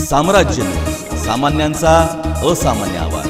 साम्राज्य सामान्यांचा असामान्य आवाज।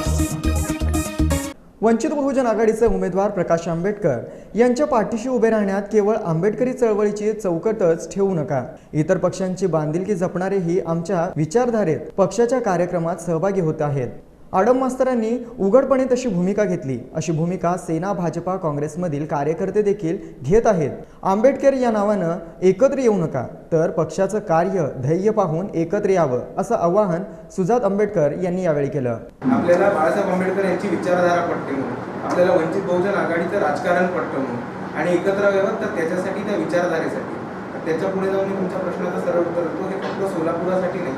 वंचित बहुजन आघाडीचे उमेदवार प्रकाश आंबेडकर यांच्या पाठीशी उभे राहण्यात केवळ आंबेडकरी चळवळीची चौकटच ठेवू नका, इतर पक्षांची बांधिलकी जपणारेही आमच्या विचारधारेत पक्षाच्या कार्यक्रमात सहभागी होत आहेत। आडम मास्तरांनी उघडपणे तशी भूमिका घेतली, अशी भूमिका सेना भाजपा काँग्रेसमधील कार्यकर्ते देखील घेत आहेत। आंबेडकर या नावानं एकत्र येऊ नका, तर पक्षाचं कार्य ध्येय पाहून एकत्र यावं, असं आवाहन सुजात आंबेडकर यांनी यावेळी केलं। आपल्याला बाळासाहेब आंबेडकर यांची विचारधारा पटते म्हणून, आपल्याला वंचित बहुजन आघाडीचं राजकारण पटतं म्हणून आणि एकत्र यावं, तर त्याच्यासाठी त्या विचारधारेसाठी त्याच्या पुढे जाऊन मी तुमच्या प्रश्नाचं सरळ उत्तर देतो। हे फक्त सोलापुरासाठी नाही,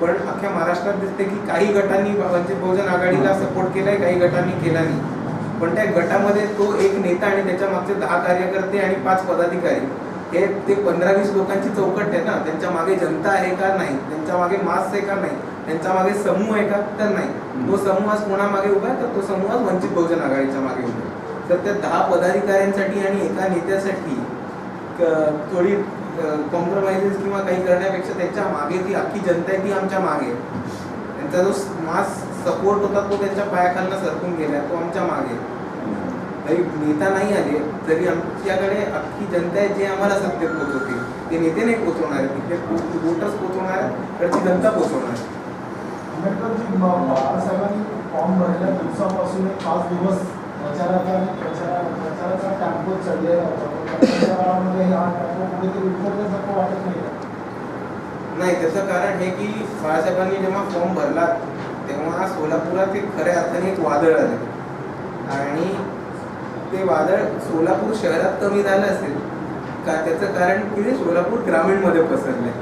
पण अख्ख्या महाराष्ट्रात दिसते की काही गटांनी वंचित बहुजन आघाडीला सपोर्ट केलाय, काही गटांनी केला नाही। पण त्या गटामध्ये तो एक नेता आणि त्याच्या मागचे 10 कार्यकर्ते आणि 5 पदाधिकारी, हे ते 15-20 लोकांची चौकट आहे ना। त्यांच्या मागे जनता आहे का? नाही। त्यांच्या मागे मास आहे का? नाही। त्यांच्या मागे समूह आहे का? तर नाही। तो समूह आज कोणामागे उभा आहे? तर तो समूह आज वंचित बहुजन आघाडीच्या मागे उभा आहे। तर त्या 10 पदाधिकाऱ्यांसाठी आणि एका नेत्यासाठी थोडी कॉम्प्रोमाइजेस किंवा काही करण्यापेक्षा त्यांच्या मागे ती अख्खी जनता आहे, ती आमच्या मागे आहे। त्यांचा जो मास सपोर्ट होता तो त्यांच्या पायाखालनं सरकून गेला, तो आमच्या मागे। काही नेता नाही आले तरी आमच्याकडे अख्खी जनता आहे, जे आम्हाला सत्तेत पोहोचवते। ते नेते नाही पोहोचवणार आहेत, ते वोटर्स पोहोचवणार आहेत, तर ती जनता पोहोचवणार आहे। आंबेडकरजी बाळासाहेबांनी फॉर्म भरल्या दिवसापासून 5 दिवस प्रचाराचा टॅम्पो चढलेला होता। नाही, त्याचं कारण हे की बाळासाहेबांनी जेव्हा फॉर्म भरला तेव्हा सोलापुरात एक खऱ्या अर्थाने एक वादळ आले आणि ते वादळ सोलापूर शहरात कमी झालं असेल का? त्याचं कारण की ते सोलापूर ग्रामीणमध्ये पसरलंय।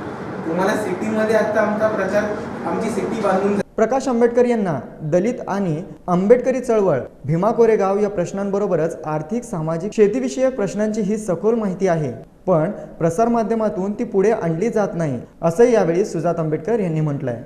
तुम्हाला सिटीमध्ये आता आमचा प्रचार, आमची सिटी बांधून। प्रकाश आंबेडकर यांना दलित आणि आंबेडकरी चळवळ, भीमा कोरेगाव या प्रश्नांबरोबरच आर्थिक, सामाजिक, शेतीविषयक प्रश्नांची ही सखोल माहिती आहे, पण प्रसारमाध्यमातून ती पुढे आणली जात नाही, असंही यावेळी सुजात आंबेडकर यांनी म्हटलंय।